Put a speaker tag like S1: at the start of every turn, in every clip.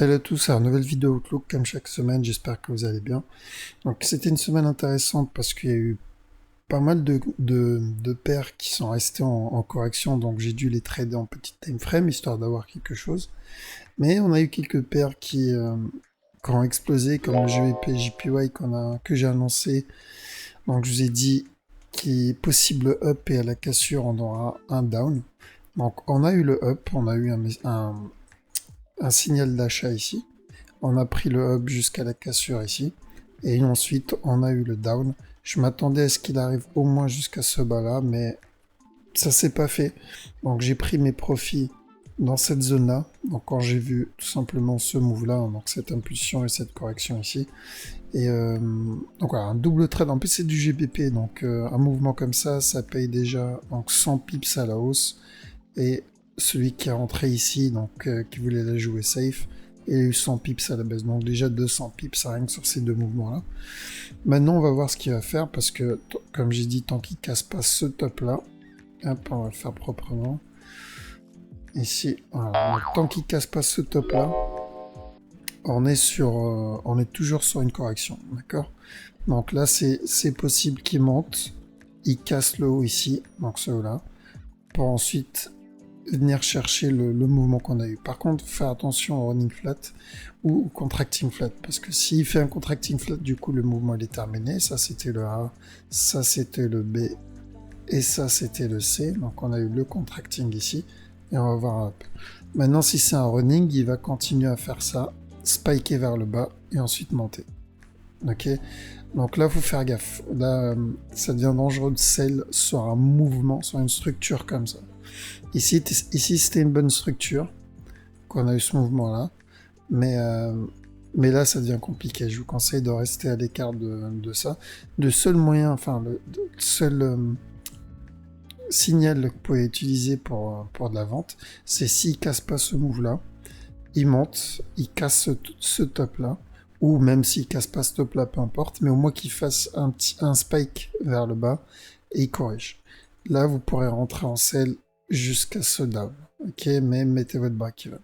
S1: Salut à tous, c'est une nouvelle vidéo Outlook comme chaque semaine, j'espère que vous allez bien. Donc c'était une semaine intéressante parce qu'il y a eu pas mal de paires qui sont restées en correction, donc j'ai dû les trader en petit time frame histoire d'avoir quelque chose. Mais on a eu quelques paires qui ont explosé, comme le GBP JPY que j'ai annoncé. Donc je vous ai dit qu'il est possible up et à la cassure on aura un down. Donc on a eu le up, on a eu un signal d'achat ici. On a pris le up jusqu'à la cassure ici. Et ensuite, on a eu le down. Je m'attendais à ce qu'il arrive au moins jusqu'à ce bas-là, mais ça s'est pas fait. Donc j'ai pris mes profits dans cette zone-là. Donc quand j'ai vu tout simplement ce move-là, donc cette impulsion et cette correction ici. Et donc voilà, un double trade. En plus c'est du GBP, donc un mouvement comme ça paye déjà donc 100 pips à la hausse. Et celui qui est rentré ici, donc qui voulait la jouer safe, et il a eu 100 pips à la baisse. Donc déjà 200 pips rien que sur ces deux mouvements-là. Maintenant, on va voir ce qu'il va faire parce que, comme j'ai dit, tant qu'il casse pas ce top-là, hop, on va le faire proprement. Ici, voilà. Donc, tant qu'il casse pas ce top-là, on est toujours sur une correction, d'accord? Donc là, c'est possible qu'il monte, il casse le haut ici, donc ce haut-là, pour ensuite venir chercher le mouvement qu'on a eu. Par contre, faire attention au running flat ou au contracting flat, parce que s'il fait un contracting flat, du coup, le mouvement il est terminé. Ça, c'était le A, ça, c'était le B, et ça, c'était le C. Donc, on a eu le contracting ici, et on va voir un peu. Maintenant, si c'est un running, il va continuer à faire ça, spiker vers le bas, et ensuite monter. Ok, donc là, faut faire gaffe. Là, ça devient dangereux de sell sur un mouvement, sur une structure comme ça. Ici, c'était une bonne structure, qu'on a eu ce mouvement-là, mais là, ça devient compliqué. Je vous conseille de rester à l'écart de ça. Le seul moyen, enfin, le seul signal que vous pouvez utiliser pour de la vente, c'est s'il casse pas ce move-là, il monte, il casse ce top-là, ou même s'il casse pas ce top-là, peu importe, mais au moins qu'il fasse un spike vers le bas et il corrige. Là, vous pourrez rentrer en sell jusqu'à ce down. Ok, mais mettez votre break-even.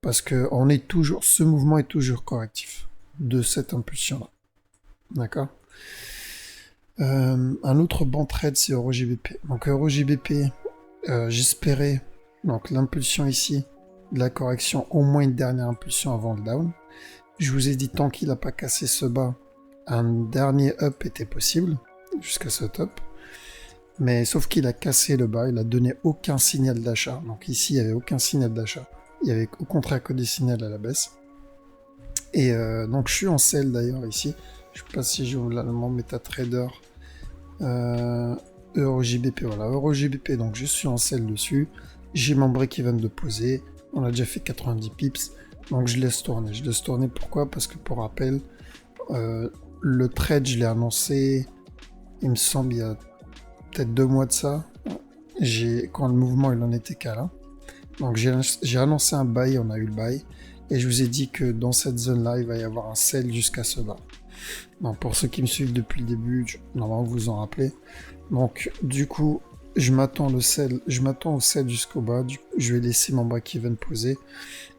S1: Parce que ce mouvement est toujours correctif de cette impulsion-là. D'accord. Un autre bon trade, c'est EuroJBP. Donc EuroJBP, j'espérais donc l'impulsion ici, la correction, au moins une dernière impulsion avant le down. Je vous ai dit, tant qu'il n'a pas cassé ce bas, un dernier up était possible, jusqu'à ce top. Mais sauf qu'il a cassé le bas, il a donné aucun signal d'achat. Donc ici, il n'y avait aucun signal d'achat. Il y avait au contraire que des signaux à la baisse. Et donc je suis en sell d'ailleurs ici. Je ne sais pas si j'ouvre l'allemand MetaTrader. EuroJBP, voilà, EuroJBP, donc je suis en sell dessus. J'ai mon break-even de poser. On a déjà fait 90 pips. Donc je laisse tourner. Je laisse tourner pourquoi? Parce que pour rappel, le trade, je l'ai annoncé, il me semble, il y a peut-être 2 mois de ça. Quand le mouvement il en était qu'à là. Donc j'ai annoncé un buy, on a eu le buy. Et je vous ai dit que dans cette zone-là, il va y avoir un sell jusqu'à ce bas. Donc pour ceux qui me suivent depuis le début, normalement vous vous en rappelez. Donc du coup, je m'attends au sell jusqu'au bas. Je vais laisser mon break-even poser.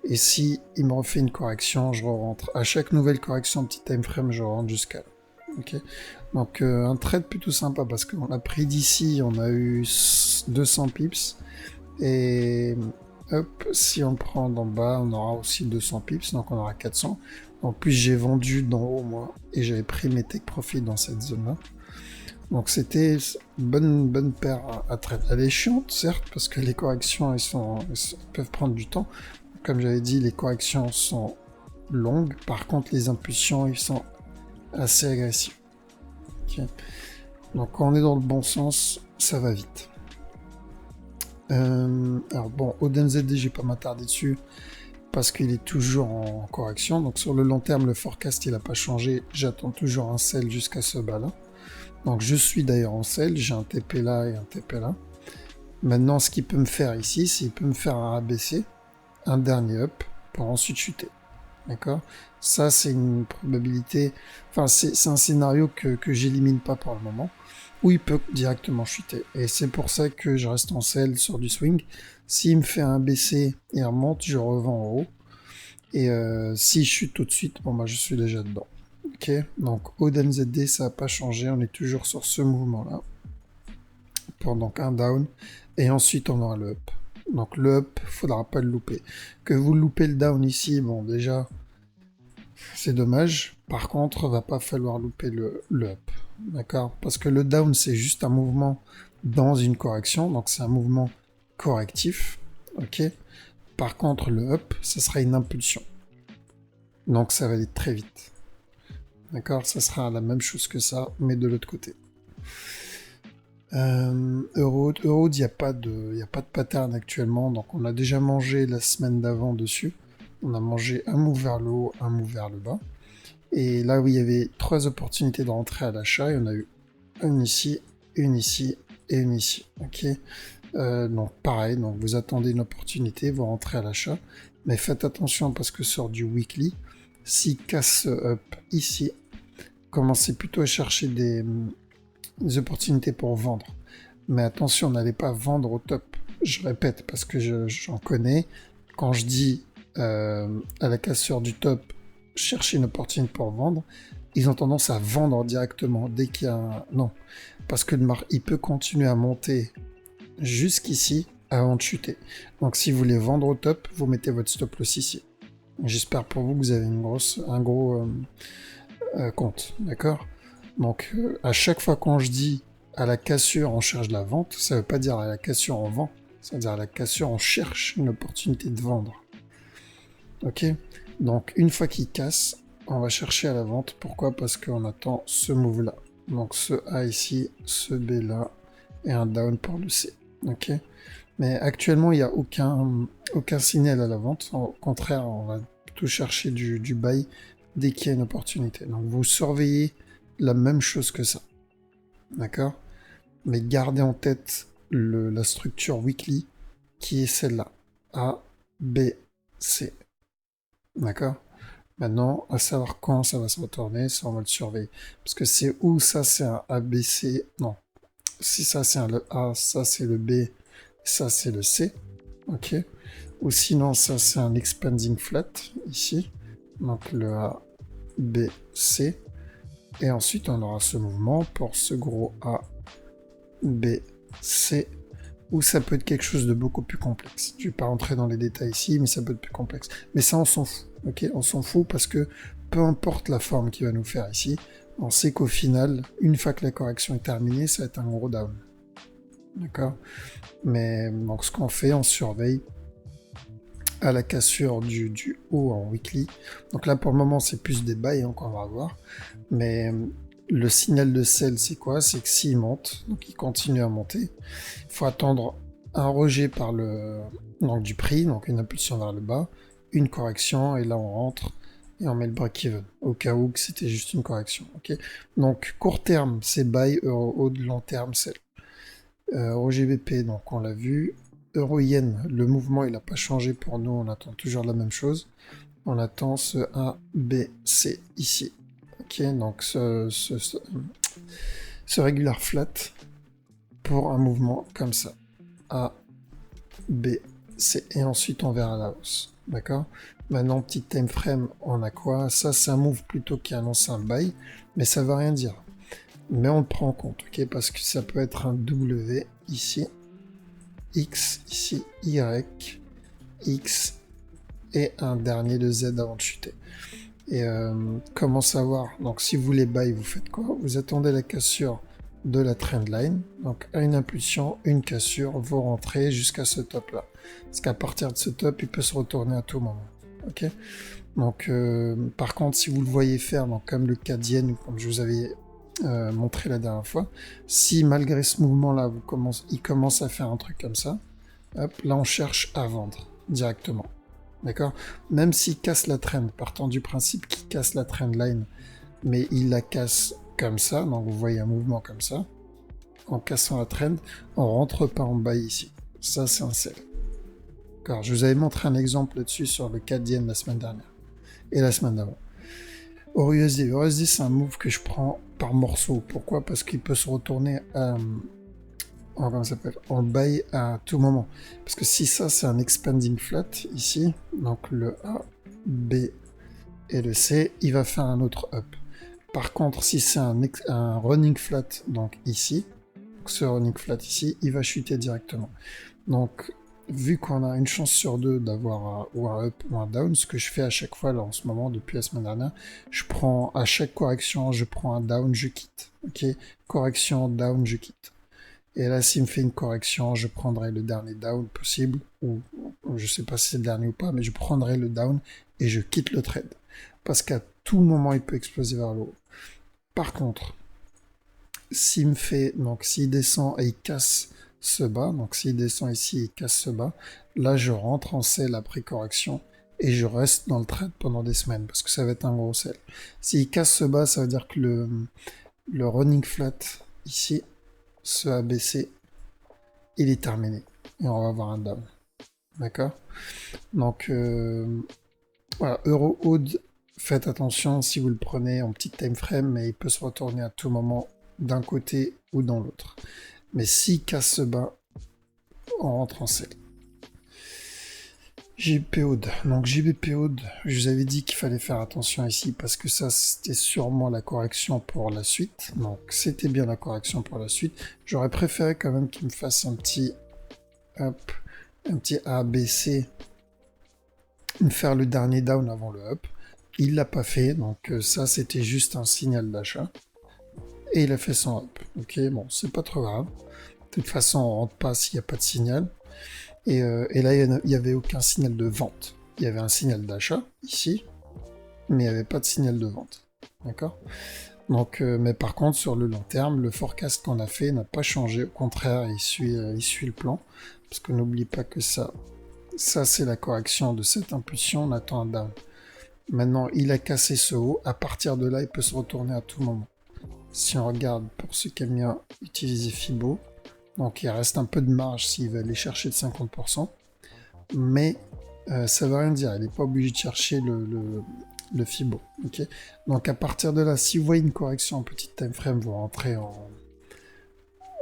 S1: Et si il me refait une correction, je rentre. À chaque nouvelle correction, petit time frame, je rentre jusqu'à là. Ok. Donc un trade plutôt sympa parce qu'on a pris d'ici, on a eu 200 pips. Et hop, si on prend d'en bas, on aura aussi 200 pips, donc on aura 400. En plus, j'ai vendu d'en haut, moi, et j'avais pris mes take profit dans cette zone-là. Donc c'était une bonne paire à trade. Elle est chiante, certes, parce que les corrections, elles peuvent prendre du temps. Comme j'avais dit, les corrections sont longues. Par contre, les impulsions, ils sont assez agressifs. Okay. Donc quand on est dans le bon sens, ça va vite. Alors bon, OdenZD, je vais pas m'attarder dessus parce qu'il est toujours en correction. Donc sur le long terme, le forecast il n'a pas changé. J'attends toujours un sell jusqu'à ce bas là. Donc je suis d'ailleurs en sell. J'ai un TP là et un TP là. Maintenant, ce qu'il peut me faire ici, c'est qu'il peut me faire un ABC, un dernier up pour ensuite chuter. D'accord. Ça, c'est une probabilité. Enfin, c'est un scénario que j'élimine pas pour le moment, où il peut directement chuter. Et c'est pour ça que je reste en sell sur du swing. S'il me fait un BC et un remonte, je revends en haut. Et si je chute tout de suite, bon bah je suis déjà dedans. Ok, donc ODMZD, ça n'a pas changé, on est toujours sur ce mouvement-là. Pour donc un down, et ensuite on aura le up. Donc le up, faudra pas le louper. Que vous loupez le down ici, bon déjà, c'est dommage. Par contre, va pas falloir louper le up. D'accord? Parce que le down, c'est juste un mouvement dans une correction, donc c'est un mouvement correctif. Ok? Par contre, le up, ça sera une impulsion. Donc ça va aller très vite. D'accord? Ça sera la même chose que ça, mais de l'autre côté. Euroad, il n'y a pas de pattern actuellement, donc on a déjà mangé la semaine d'avant dessus. On a mangé un move vers le haut, un move vers le bas. Et là où il y avait 3 opportunités de rentrer à l'achat, il y en a eu une ici et une ici. Ok. Donc pareil, donc vous attendez une opportunité, vous rentrez à l'achat, mais faites attention parce que sur du weekly, si casse up ici, commencez plutôt à chercher des opportunités pour vendre. Mais attention, n'allez pas vendre au top. Je répète parce que j'en connais. Quand je dis à la cassure du top, chercher une opportunité pour vendre, ils ont tendance à vendre directement dès qu'il y a un... Non, parce que il peut continuer à monter jusqu'ici avant de chuter. Donc si vous voulez vendre au top, vous mettez votre stop loss ici. J'espère pour vous que vous avez un gros compte, d'accord? Donc à chaque fois quand je dis à la cassure on cherche de la vente, ça veut pas dire à la cassure on vend, ça veut dire à la cassure on cherche une opportunité de vendre. Ok? Donc une fois qu'il casse, on va chercher à la vente. Pourquoi? Parce qu'on attend ce move là. Donc ce A ici, ce B là, et un down pour le C. Ok? Mais actuellement il n'y a aucun signal à la vente. Au contraire, on va plutôt chercher du buy dès qu'il y a une opportunité. Donc vous surveillez la même chose que ça. D'accord? Mais gardez en tête la structure weekly qui est celle-là. A, B, C. D'accord? Maintenant, à savoir quand ça va se retourner, ça on va le surveiller. Parce que c'est où ça c'est un ABC. Non. Si ça c'est le A, ça c'est le B, ça c'est le C. Ok? Ou sinon ça c'est un expanding flat ici. Donc le A, B, C. Et ensuite on aura ce mouvement pour ce gros A, B, C, ou ça peut être quelque chose de beaucoup plus complexe. Je vais pas rentrer dans les détails ici, mais ça peut être plus complexe. Mais ça, on s'en fout, ok? On s'en fout parce que peu importe la forme qu'il va nous faire ici, on sait qu'au final, une fois que la correction est terminée, ça va être un gros down. D'accord? Mais donc ce qu'on fait, on surveille à la cassure du haut en weekly. Donc là, pour le moment, c'est plus des buys hein, qu'on va avoir. Mais le signal de sell, c'est quoi? C'est que s'il monte, donc il continue à monter, il faut attendre un rejet par donc du prix, donc une impulsion vers le bas, une correction, et là on rentre et on met le break-even, au cas où que c'était juste une correction. Ok. Donc court terme, c'est buy, euro de long terme, sell. Euro GBP, donc on l'a vu. Euro yen, le mouvement il n'a pas changé pour nous, on attend toujours la même chose. On attend ce A, B, C ici. Ok, donc ce regular flat pour un mouvement comme ça. A, B, C. Et ensuite on verra la hausse. D'accord? Maintenant, petit time frame, on a quoi? Ça, c'est un move plutôt qui annonce un buy, mais ça ne veut rien dire. Mais on le prend en compte, ok? Parce que ça peut être un W ici, X ici, Y, X et un dernier de Z avant de chuter. Et comment savoir? Donc si vous voulez buy, vous faites quoi? Vous attendez la cassure de la trendline, donc à une impulsion, une cassure, vous rentrez jusqu'à ce top là. Parce qu'à partir de ce top, il peut se retourner à tout moment. Ok? Donc par contre, si vous le voyez faire, donc comme le cas d'Yen, comme je vous avais montré la dernière fois, si malgré ce mouvement là, il commence à faire un truc comme ça, hop, là on cherche à vendre directement. D'accord? Même s'il casse la trend, partant du principe qu'il casse la trend line, mais il la casse comme ça, donc vous voyez un mouvement comme ça, en cassant la trend, on rentre pas en buy ici. Ça, c'est un sell. D'accord? Je vous avais montré un exemple là-dessus sur le 4 yen la semaine dernière et la semaine d'avant. EURUSD. EURUSD, c'est un move que je prends par morceau. Pourquoi? Parce qu'il peut se retourner en buy à tout moment. Parce que si ça c'est un expanding flat ici, donc le A, B et le C, il va faire un autre up. Par contre, si c'est un running flat, donc ici, ce running flat ici, il va chuter directement. Donc, vu qu'on a une chance sur deux d'avoir ou un up ou un down, ce que je fais à chaque fois là en ce moment depuis la semaine dernière, je prends à chaque correction, je prends un down, je quitte. Ok, correction, down, je quitte. Et là, s'il me fait une correction, je prendrai le dernier down possible, ou je sais pas si c'est le dernier ou pas, mais je prendrai le down et je quitte le trade. Parce qu'à tout moment, il peut exploser vers le haut. Par contre, s'il me fait, donc s'il descend et il casse ce bas, donc s'il descend ici et il casse ce bas, là je rentre en sell après correction et je reste dans le trade pendant des semaines parce que ça va être un gros sell. S'il casse ce bas, ça veut dire que le running flat ici, ce ABC, il est terminé et on va avoir un down. D'accord? Donc voilà, Euro Oud, faites attention si vous le prenez en petit time frame, mais il peut se retourner à tout moment d'un côté ou dans l'autre. Mais s'il casse ce bas, on rentre en sell. JBPOD. Donc JBPOD, je vous avais dit qu'il fallait faire attention ici parce que ça c'était sûrement la correction pour la suite. Donc c'était bien la correction pour la suite. J'aurais préféré quand même qu'il me fasse un petit up, un petit ABC, me faire le dernier down avant le up. Il l'a pas fait, donc ça c'était juste un signal d'achat. Et il a fait son up. Ok, bon, c'est pas trop grave. De toute façon, on rentre pas s'il n'y a pas de signal. Et là, il n'y avait aucun signal de vente. Il y avait un signal d'achat, ici, mais il n'y avait pas de signal de vente. D'accord? Donc, mais par contre, sur le long terme, le forecast qu'on a fait n'a pas changé. Au contraire, il suit le plan. Parce que n'oublie pas que ça c'est la correction de cette impulsion. On attend un down. Maintenant, il a cassé ce haut. À partir de là, il peut se retourner à tout moment. Si on regarde pour ceux qui aiment bien utiliser Fibo, donc il reste un peu de marge s'il va aller chercher de 50%, mais ça ne veut rien dire, il n'est pas obligé de chercher le Fibo. Okay, donc à partir de là, si vous voyez une correction en petite time frame, vous rentrez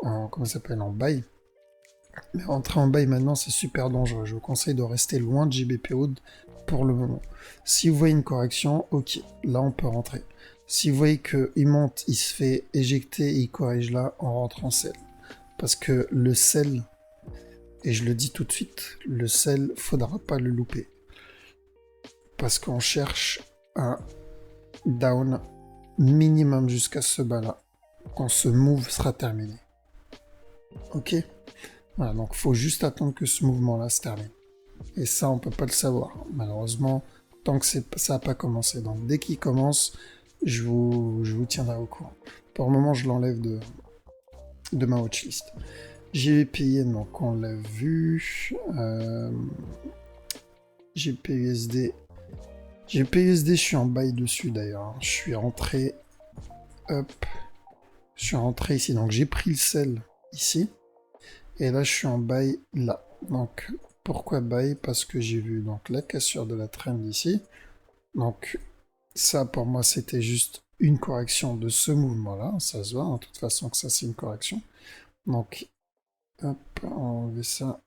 S1: comment ça s'appelle, en buy. Mais rentrer en buy maintenant, c'est super dangereux. Je vous conseille de rester loin de JBPO pour le moment. Si vous voyez une correction, ok, là on peut rentrer. Si vous voyez qu'il monte, il se fait éjecter et il corrige là, on rentre en sell. Parce que le sell, et je le dis tout de suite, le sell, faudra pas le louper. Parce qu'on cherche un down minimum jusqu'à ce bas-là, quand ce move sera terminé. Ok? Voilà, donc faut juste attendre que ce mouvement-là se termine. Et ça, on peut pas le savoir, malheureusement, tant que ça n'a pas commencé. Donc dès qu'il commence, je vous tiendrai au courant. Pour le moment, je l'enlève de ma watchlist. JVPN, donc on l'a vu. GPUSD. GPUSD, je suis en buy dessus d'ailleurs. Je suis rentré. Hop. Je suis rentré ici. Donc j'ai pris le sell ici. Et là, je suis en buy là. Donc pourquoi buy? Parce que j'ai vu donc la cassure de la trend ici. Donc ça, pour moi, c'était juste une correction de ce mouvement-là. Ça se voit, hein, de toute façon, que ça, c'est une correction. Donc, hop, on va ça.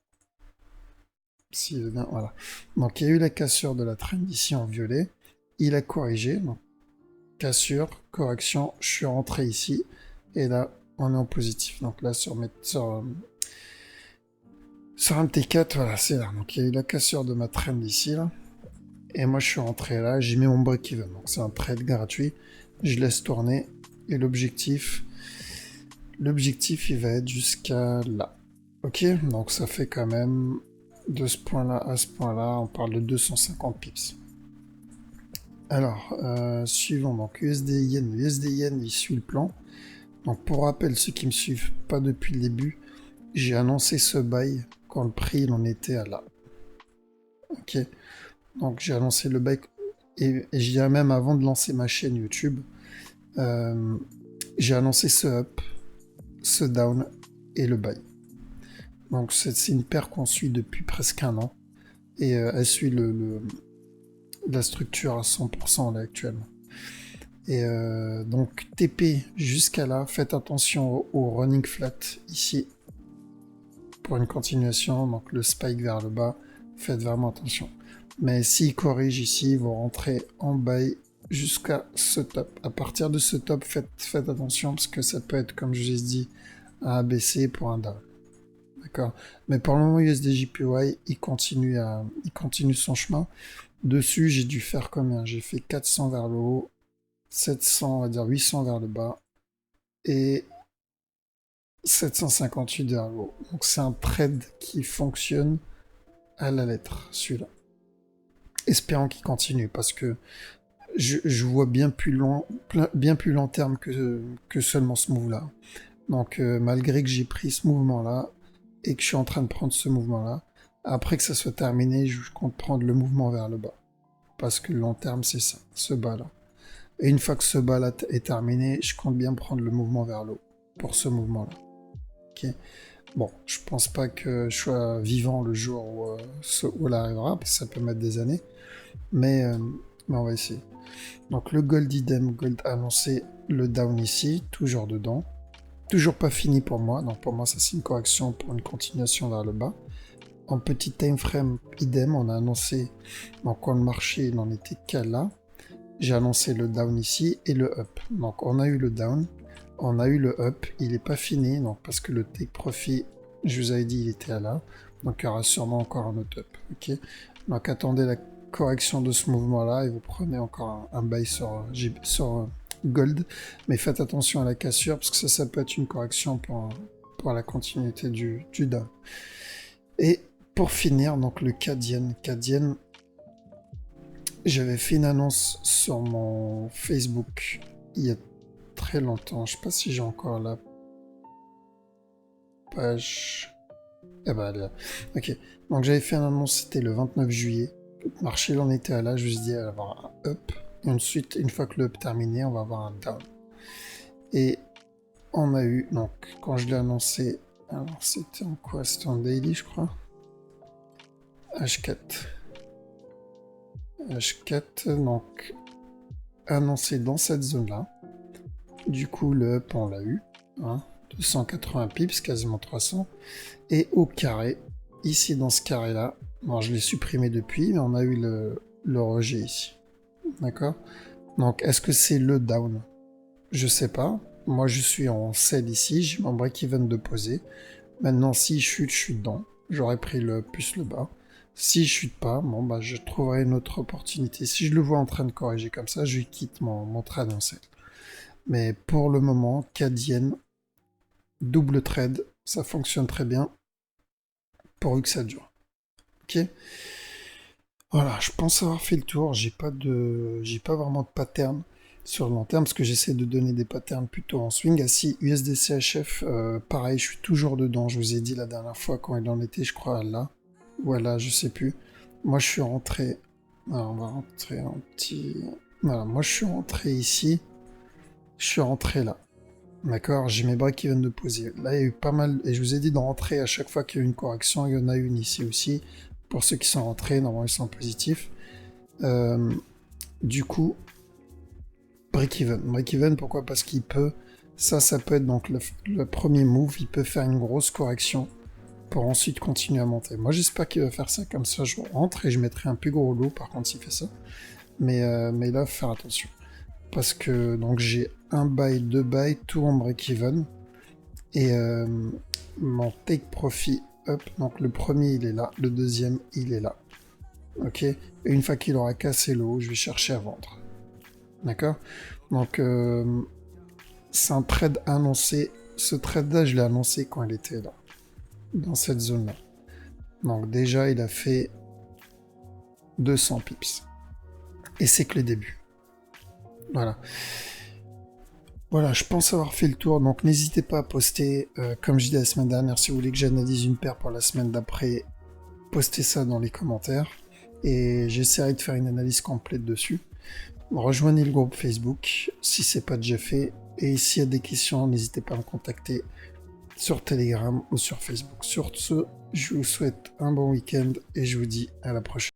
S1: S'il veut bien, voilà. Donc, il y a eu la cassure de la trend ici en violet. Il a corrigé. Donc, cassure, correction. Je suis rentré ici. Et là, on est en positif. Donc là, sur un T4, voilà, c'est là. Donc, il y a eu la cassure de ma trend ici, là. Et moi, je suis rentré là, j'ai mis mon break-even. Donc, c'est un trade gratuit. Je laisse tourner. Et l'objectif, il va être jusqu'à là. Ok, donc ça fait quand même de ce point-là à ce point-là, on parle de 250 pips. Alors, suivant, donc USD Yen. USD Yen, il suit le plan. Donc, pour rappel, ceux qui me suivent pas depuis le début, j'ai annoncé ce buy quand le prix, il en était à là. Ok. Donc j'ai annoncé le buy et je dirais même avant de lancer ma chaîne YouTube, j'ai annoncé ce up, ce down et le buy. Donc c'est une paire qu'on suit depuis presque un an et elle suit la structure à 100% là actuellement. Et donc TP jusqu'à là, faites attention au running flat ici pour une continuation, donc le spike vers le bas, faites vraiment attention. Mais s'ils corrigent ici, ils vont rentrer en buy jusqu'à ce top. À partir de ce top, faites attention parce que ça peut être, comme je vous ai dit, un ABC pour un down. D'accord. Mais pour le moment, USDJPY, il continue son chemin. Dessus, j'ai dû faire combien? J'ai fait 400 vers le haut, 700, on va dire 800 vers le bas, et 758 vers le haut. Donc c'est un trade qui fonctionne à la lettre, celui-là. Espérons qu'il continue, parce que je vois bien plus long terme que seulement ce move-là. Donc malgré que j'ai pris ce mouvement-là, et que je suis en train de prendre ce mouvement-là, après que ça soit terminé, je compte prendre le mouvement vers le bas. Parce que le long terme, c'est ça, ce bas-là. Et une fois que ce bas-là est terminé, je compte bien prendre le mouvement vers le haut, pour ce mouvement-là. Ok. Bon, je pense pas que je sois vivant le jour où elle arrivera, parce que ça peut mettre des années. Mais on va essayer. Donc le gold idem, gold annoncé, le down ici, toujours dedans. Toujours pas fini pour moi, donc pour moi ça c'est une correction pour une continuation vers le bas. En petit time frame, idem, on a annoncé, donc quand le marché n'en était qu'à là, j'ai annoncé le down ici et le up. Donc on a eu le down, on a eu le up, il n'est pas fini, donc parce que le take profit, je vous avais dit, il était à là, donc il y aura sûrement encore un autre up. Ok. Donc attendez la correction de ce mouvement-là et vous prenez encore un buy sur gold, mais faites attention à la cassure parce que ça peut être une correction pour la continuité du down. Et pour finir, donc le CAD-Yen. CAD-Yen, j'avais fait une annonce sur mon Facebook il y a très longtemps. Je sais pas si j'ai encore la page. Eh ben, elle est là. Ok. Donc j'avais fait une annonce, c'était le 29 juillet. Le marché en était à là, je me suis dit, elle va avoir un up. Et ensuite, une fois que le up terminé, on va avoir un down. Et on a eu, donc, quand je l'ai annoncé, alors c'était en quoi? C'était en daily, je crois. H4. H4, donc, annoncé dans cette zone-là. Du coup, le up, on l'a eu. Hein, 280 pips, quasiment 300. Et au carré, ici dans ce carré-là, bon, je l'ai supprimé depuis, mais on a eu le rejet ici. D'accord? Donc, est-ce que c'est le down? Je sais pas. Moi, je suis en sell ici, j'ai mon break-even de poser. Maintenant, si je chute, je suis dedans. J'aurais pris le plus le bas. Si je chute pas, bon, bah, je trouverai une autre opportunité. Si je le vois en train de corriger comme ça, je quitte mon trade en sell. Mais pour le moment, CAD-Yen, double trade, ça fonctionne très bien, pourvu que ça dure. Ok. Voilà, je pense avoir fait le tour. J'ai pas vraiment de pattern sur le long terme parce que j'essaie de donner des patterns plutôt en swing. Ah si, USDCHF, pareil, je suis toujours dedans. Je vous ai dit la dernière fois quand il en était, je crois là. Voilà, je sais plus. Moi, je suis rentré. Alors, on va rentrer un petit. Voilà, moi, je suis rentré ici. Je suis rentré là. D'accord, j'ai mes bras qui viennent de poser. Là, il y a eu pas mal, et je vous ai dit de rentrer à chaque fois qu'il y a eu une correction. Il y en a une ici aussi. Pour ceux qui sont rentrés, normalement, ils sont positifs. Du coup, break-even. Break-even, pourquoi? Parce qu'il peut, ça peut être donc le premier move, il peut faire une grosse correction pour ensuite continuer à monter. Moi, j'espère qu'il va faire ça, comme ça, je rentre et je mettrai un plus gros lot, par contre, s'il fait ça. Mais là, faut faire attention. Parce que, donc, j'ai un buy, deux buy, tout en break-even. Et mon take profit up, donc le premier, il est là, le deuxième, il est là. Ok? Et une fois qu'il aura cassé le haut, je vais chercher à vendre. D'accord? Donc, c'est un trade annoncé. Ce trade-là, je l'ai annoncé quand il était là, dans cette zone-là. Donc, déjà, il a fait 200 pips. Et c'est que le début. Voilà. Voilà, je pense avoir fait le tour. Donc, n'hésitez pas à poster, comme je disais la semaine dernière, si vous voulez que j'analyse une paire pour la semaine d'après, postez ça dans les commentaires. Et j'essaierai de faire une analyse complète dessus. Rejoignez le groupe Facebook si c'est pas déjà fait. Et s'il y a des questions, n'hésitez pas à me contacter sur Telegram ou sur Facebook. Sur ce, je vous souhaite un bon week-end et je vous dis à la prochaine.